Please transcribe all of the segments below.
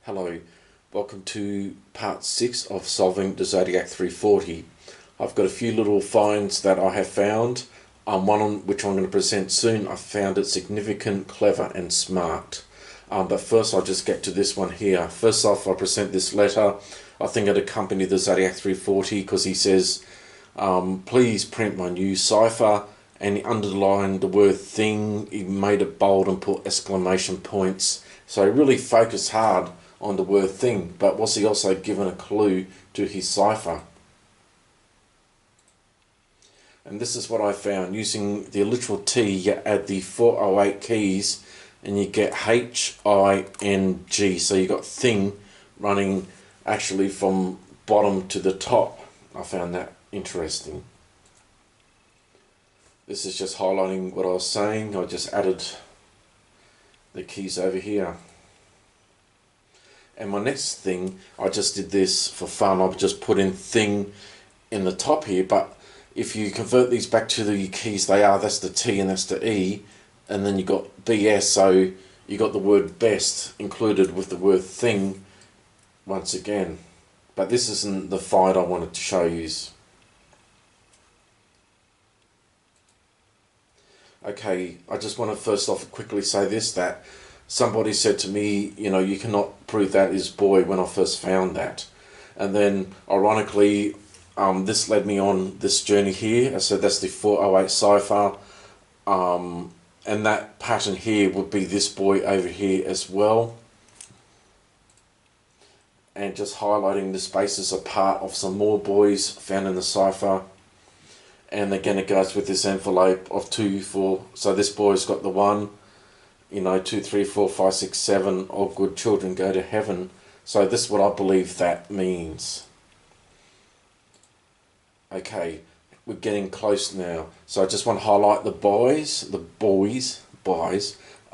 Hello, welcome to part 6 of solving the Zodiac 340. I've got a few little finds that I have found. One on which I'm going to present soon. I found it significant, clever and smart. But first I'll just get to this one here. First off, I present this letter. I think it accompanied the Zodiac 340 because he says, please print my new cipher, and he underlined the word thing. He made it bold and put exclamation points. So he really focused hard on the word thing, but was he also given a clue to his cipher? And this is what I found. Using the literal T, you add the 408 keys and you get H-I-N-G. So you got thing running actually from bottom to the top. I found that interesting. This is just highlighting what I was saying. I just added the keys over here. And my next thing, I just did this for fun. I've just put in thing in the top here, but if you convert these back to the keys that's the T and that's the E, and then you got BS, so you got the word best included with the word thing once again. But this isn't the find I wanted to show you. Okay, I just want to first off quickly say this, that somebody said to me, you cannot prove that is boy when I first found that. And then, ironically, this led me on this journey here. So that's the 408 cipher. And that pattern here would be this boy over here as well. And just highlighting the spaces are part of some more boys found in the cipher. And again, it goes with this envelope of 2, 4. So this boy's got the 1. 2, 3, 4, 5, 6, 7, all good children go to heaven. So this is what I believe that means. Okay, we're getting close now. So I just want to highlight the boys.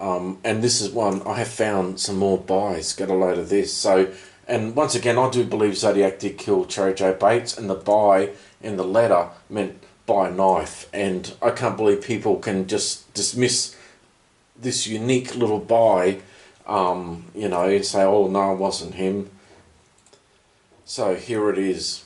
And this is one, I have found some more buys. Get a load of this. So, and once again, I do believe Zodiac did kill Cherry J. Bates, and the buy in the letter meant buy knife. And I can't believe people can just dismiss this unique little buy, and say, oh no, it wasn't him. So here it is,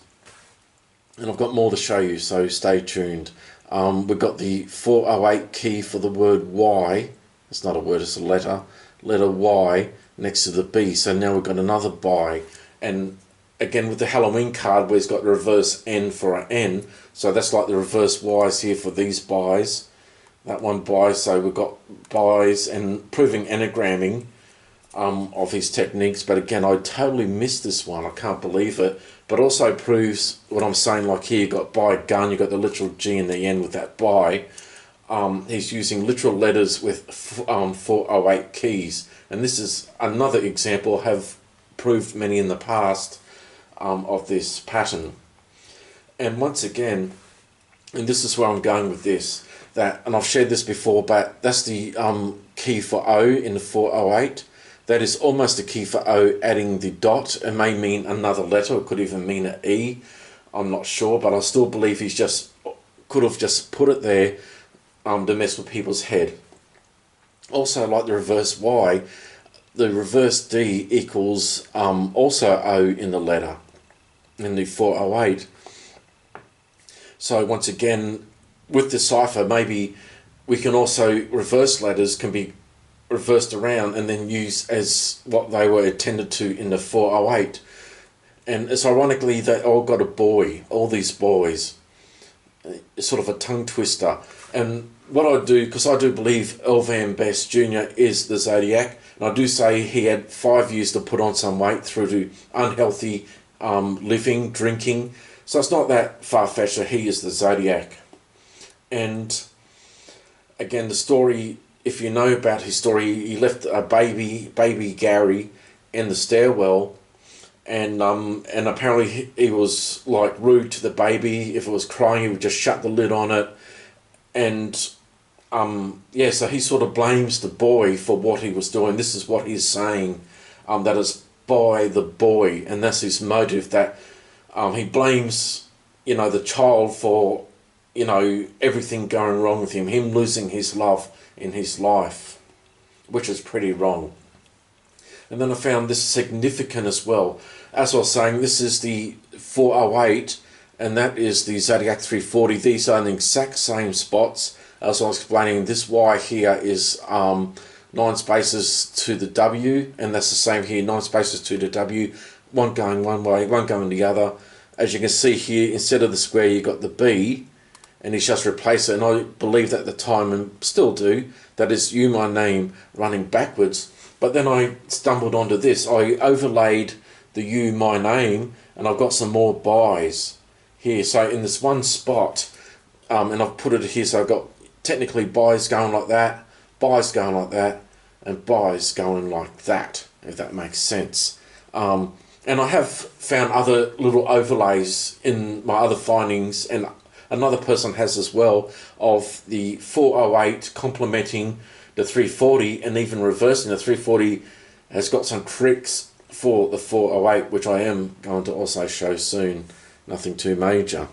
and I've got more to show you, so stay tuned. We've got the 408 key for the word Y. It's not a word, it's a letter Y next to the B. So now we've got another buy, and again with the Halloween card where it's got the reverse N for an N, so that's like the reverse Y's here for these buys. That one buy, so we've got buys and proving anagramming of his techniques. But again, I totally missed this one. I can't believe it. But also proves what I'm saying, like here you got buy gun, you got the literal G in the end with that buy. He's using literal letters with 408 keys. And this is another example, I have proved many in the past of this pattern. And once again, and this is where I'm going with this, and I've shared this before, but that's the key for O in the 408. That is almost the key for O, adding the dot. It may mean another letter, it could even mean an E. I'm not sure, but I still believe he's could have just put it there to mess with people's head. Also, like the reverse Y, the reverse D equals also O in the letter, in the 408. So once again, with the cipher, maybe we can also, reverse letters can be reversed around and then used as what they were intended to in the 408. And it's ironically they all got a boy, all these boys. It's sort of a tongue twister. And what I do, because I do believe Elvan Best Jr. is the Zodiac, and I do say he had 5 years to put on some weight through to unhealthy living, drinking. So it's not that far-fetched that he is the Zodiac. And again, the story, if you know about his story, he left a baby Gary in the stairwell, and apparently he was like rude to the baby. If it was crying, he would just shut the lid on it. And so he sort of blames the boy for what he was doing. This is what he's saying, that is by the boy, and that's his motive, that he blames the child for everything going wrong with him losing his love in his life, which is pretty wrong. And then I found this significant as well. As I was saying, this is the 408, and that is the Zodiac 340. These are in the exact same spots. As I was explaining, this Y here is 9 spaces to the W, and that's the same here, 9 spaces to the W, one going one way, one going the other. As you can see here, instead of the square, you got the B, and he's just replaced it. And I believed at the time, and still do, that is you, my name, running backwards. But then I stumbled onto this. I overlaid the you, my name, and I've got some more buys here. So in this one spot, and I've put it here, so I've got technically buys going like that, buys going like that, and buys going like that, if that makes sense. And I have found other little overlays in my other findings, and another person has as well, of the 408 complementing the 340, and even reversing. The 340 has got some tricks for the 408, which I am going to also show soon. Nothing too major.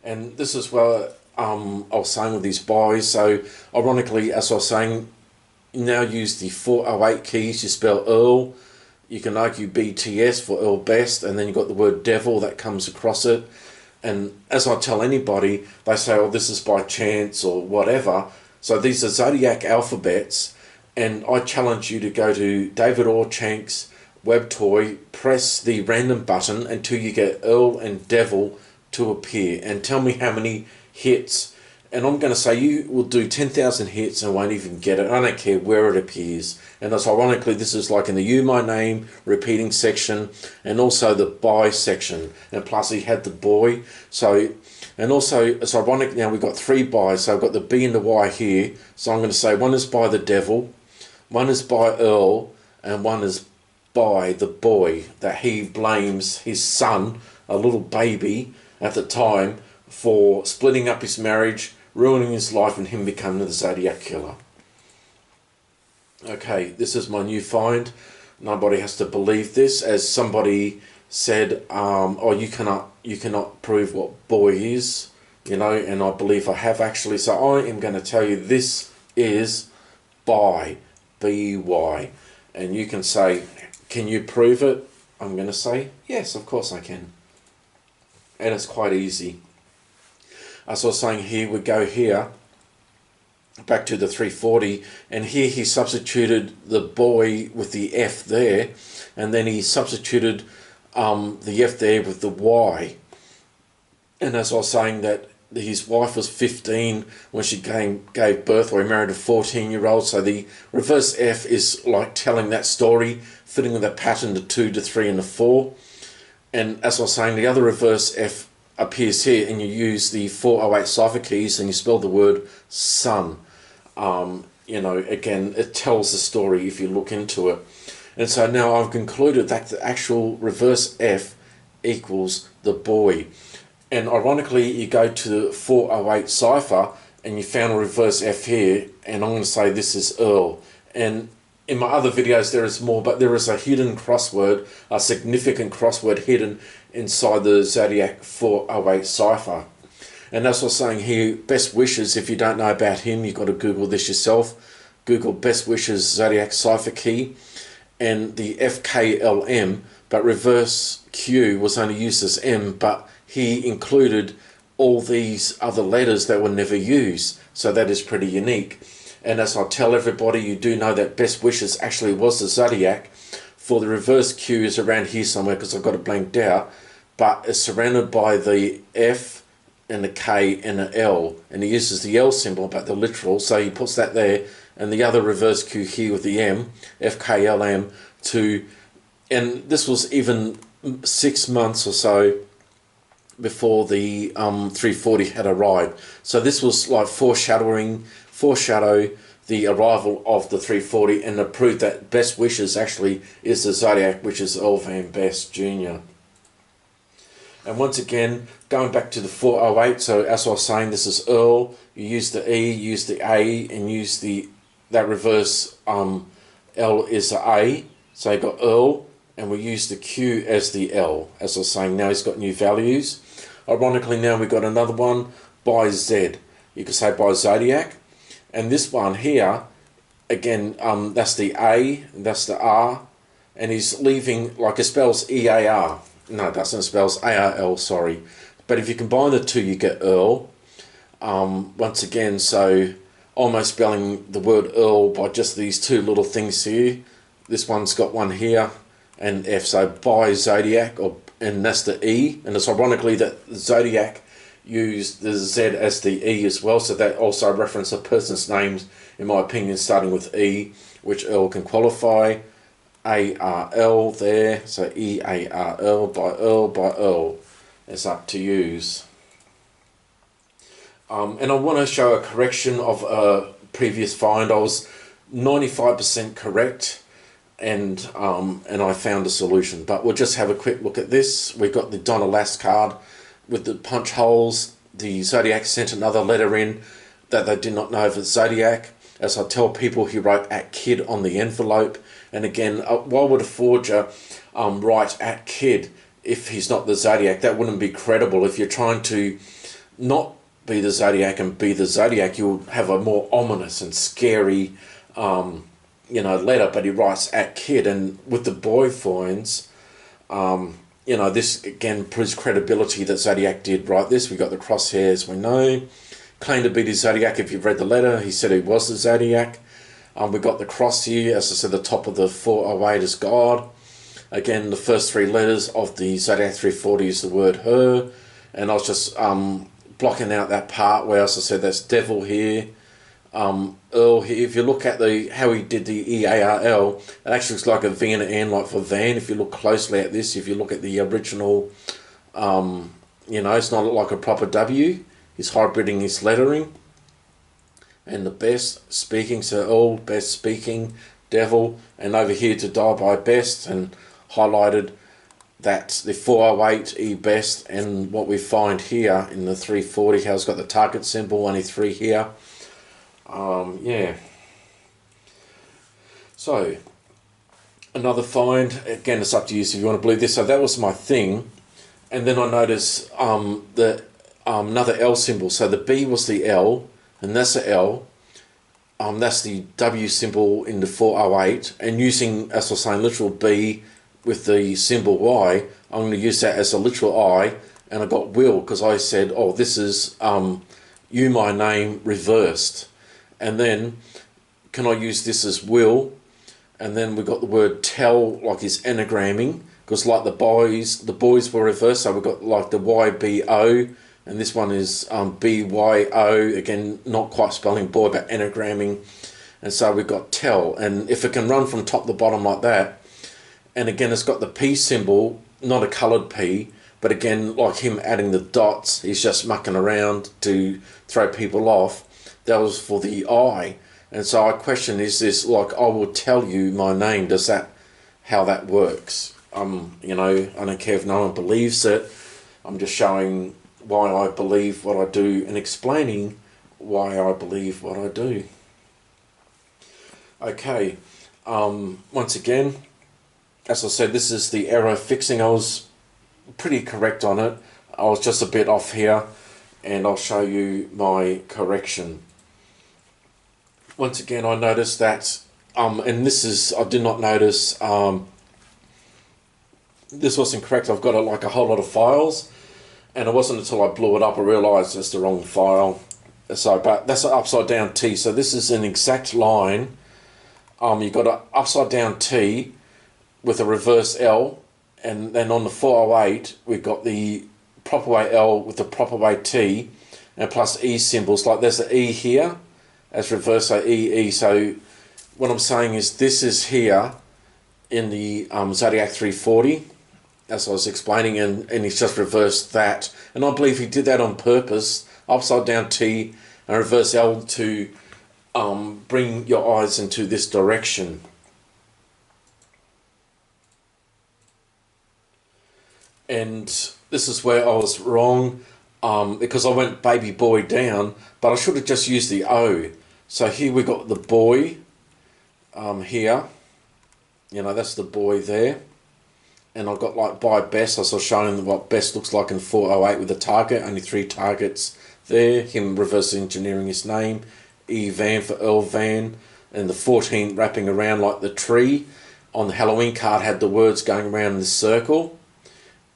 And this is what I was saying with these buys. So ironically, as I was saying, you now use the 408 keys. You spell Earl. You can argue BTS for Earl Best, and then you've got the word devil that comes across it. And as I tell anybody, they say, oh, this is by chance or whatever. So these are Zodiac alphabets, and I challenge you to go to David Orchank's WebToy, press the random button until you get Earl and Devil to appear, and tell me how many hits. And I'm going to say you will do 10,000 hits and won't even get it. I don't care where it appears. And that's ironically, this is like in the you, my name, repeating section, and also the buy section. And plus he had the boy. So, and also it's ironic now we've got 3 buys. So I've got the B and the Y here. So I'm going to say one is by the devil, one is by Earl, and one is by the boy that he blames his son, a little baby at the time, for splitting up his marriage, ruining his life, and him becoming the Zodiac Killer. Okay, this is my new find. Nobody has to believe this. As somebody said, oh, you cannot prove what boy is, you know, and I believe I have actually. So I am going to tell you this is by, B-Y. And you can say, can you prove it? I'm going to say, yes, of course I can. And it's quite easy. As I was saying, here we go here, back to the 340, and here he substituted the boy with the F there, and then he substituted the F there with the Y. And as I was saying, that his wife was 15 when she gave birth, or he married a 14-year-old, so the reverse F is like telling that story, fitting with that pattern, the 2, the 3, and the 4. And as I was saying, the other reverse F appears here, and you use the 408 cipher keys and you spell the word son. You know, again, it tells the story if you look into it. And so now I've concluded that the actual reverse F equals the boy. And ironically, you go to the 408 cipher and you found a reverse F here, and I'm going to say this is Earl. And in my other videos there is more, but there is a hidden crossword, a significant crossword hidden inside the Zodiac 408 cipher. And as I was saying here, best wishes, if you don't know about him, you've got to Google this yourself. Google best wishes Zodiac cipher key, and the FKLM, but reverse Q was only used as M, but he included all these other letters that were never used. So that is pretty unique. And as I tell everybody, you do know that best wishes actually was the Zodiac. For the reverse Q is around here somewhere, because I've got it blanked out, but it's surrounded by the F and the K and the L, and he uses the L symbol, but the literal, so he puts that there, and the other reverse Q here with the M, FKLM, to, and this was even 6 months or so before the 340 had arrived. So this was like foreshadow the arrival of the 340, and to prove that best wishes actually is the Zodiac, which is Earl Van Best Jr. And once again, going back to the 408, so as I was saying, this is Earl. You use the E, use the A, and use that reverse L is the A. So you got Earl, and we use the Q as the L. As I was saying, now he's got new values. Ironically, now we've got another one by Z. You could say by Zodiac. And this one here, again, that's the A, that's the R, and he's leaving, like it spells EAR. No, it doesn't, it spells ARL, sorry. But if you combine the two, you get Earl. Once again, so almost spelling the word Earl by just these two little things here. This one's got one here, and F, so by Zodiac, and that's the E. And it's ironically that Zodiac used the Z as the E as well, so that also references a person's names, in my opinion, starting with E, which Earl can qualify. ARL there, so EARL by Earl. It's up to use. And I want to show a correction of a previous find. I was 95% correct, and I found a solution. But we'll just have a quick look at this. We've got the Donna Lass card with the punch holes. The Zodiac sent another letter in that they did not know if it's Zodiac. As I tell people, he wrote at kid on the envelope. And again, why would a forger write at kid if he's not the Zodiac? That wouldn't be credible. If you're trying to not be the Zodiac and be the Zodiac, you'll have a more ominous and scary letter. But he writes at kid, and with the boy finds, this again proves credibility that Zodiac did write this. We got the crosshairs, we know. Claimed to be the Zodiac. If you've read the letter, he said he was the Zodiac. We got the cross here, as I said, the top of the 408 is God. Again, the first three letters of the Zodiac 340 is the word her. And I was just blocking out that part where, as I said, that's devil here. Earl here. If you look at how he did the EARL, it actually looks like a V and an N, like for van. If you look closely at this, if you look at the original, it's not like a proper W. He's hybriding his lettering. And the best speaking, so Earl, best speaking, devil, and over here to die by best, and highlighted that the 408 E best, and what we find here in the 340, how it's got the target symbol, only 3 here. So another find, again it's up to you if you want to believe this. So that was my thing, and then I noticed another L symbol. So the B was the L, and that's the L. That's the W symbol in the 408, and using, as I was saying, literal B with the symbol Y, I'm going to use that as a literal I, and I got will, because I said, oh, this is you, my name, reversed. And then, can I use this as will? And then we got the word tell, like is anagramming, because like the boys were reversed, so we got like the YBO, and this one is BYO, again, not quite spelling boy, but anagramming. And so we've got tell, and if it can run from top to bottom like that, and again it's got the P symbol, not a coloured P, but again, like him adding the dots, he's just mucking around to throw people off. That was for the I. And so I question, is this like, I will tell you my name, does that, how that works? I don't care if no one believes it, I'm just showing why I believe what I do and explaining why I believe what I do. Okay, once again, as I said, this is the error fixing. I was pretty correct on it. I was just a bit off here, and I'll show you my correction. Once again, I noticed that, and this is, I did not notice, this wasn't correct. I've got like a whole lot of files, and it wasn't until I blew it up I realised it's the wrong file. So, but that's an upside down T. So this is an exact line. You've got an upside down T with a reverse L, and then on the 408 we've got the proper way L with the proper way T, and plus E symbols. Like there's an E here as reverse, so EE. So what I'm saying is this is here in the Zodiac 340, as I was explaining, and he's just reversed that. And I believe he did that on purpose, upside down T and reverse L to bring your eyes into this direction. And this is where I was wrong, because I went baby boy down, but I should have just used the O. So here we got the boy, here, that's the boy there. And I've got like by best, I was showing what best looks like in 408 with the target, only 3 targets there, him reverse engineering his name, E Van for Earl Van, and the 14 wrapping around like the tree. On the Halloween card had the words going around in the circle.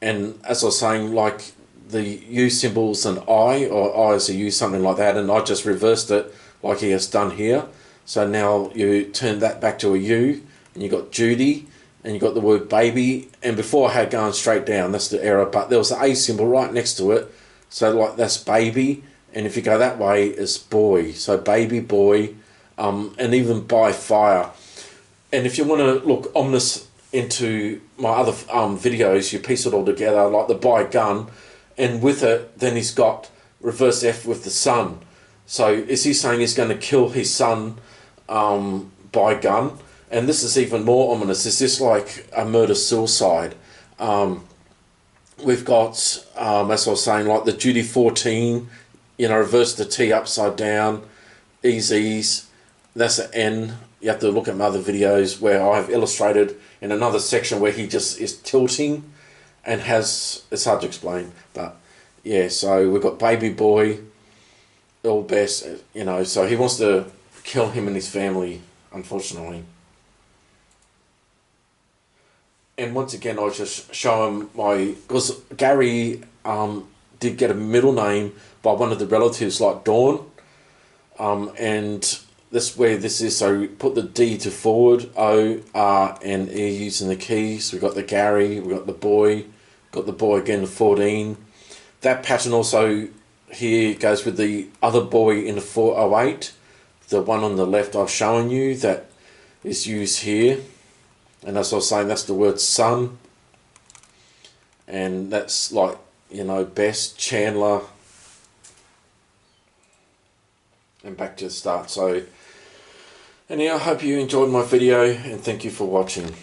And as I was saying, like the U symbol's an I, or I is a U, something like that, and I just reversed it like he has done here. So now you turn that back to a U, and you got Judy, and you got the word baby, and before I had gone straight down, that's the error, but there was the A symbol right next to it, so like that's baby, and if you go that way, it's boy, so baby, boy, and even by fire. And if you want to look ominous into my other videos, you piece it all together, like the by gun, and with it, then he's got reverse F with the sun. So is he saying he's going to kill his son by gun? And this is even more ominous. Is this like a murder-suicide? We've got, as I was saying, like the Judy 14, you know, reverse the T upside down, ease, that's an N. You have to look at my other videos where I've illustrated in another section where he just is tilting and has, it's hard to explain, but yeah, so we've got baby boy, all best, you know, so he wants to kill him and his family, unfortunately. And once again, I'll just show him because Gary did get a middle name by one of the relatives like Dawn, and this where this is, so we put the D to forward, O, R, and E using the keys. We've got the Gary, we've got the boy again, the 14. That pattern also here goes with the other boy in the 408. The one on the left I've shown you that is used here. And as I was saying, that's the word son. And that's like, you know, Best, Chandler. And back to the start. So, anyhow, I hope you enjoyed my video and thank you for watching.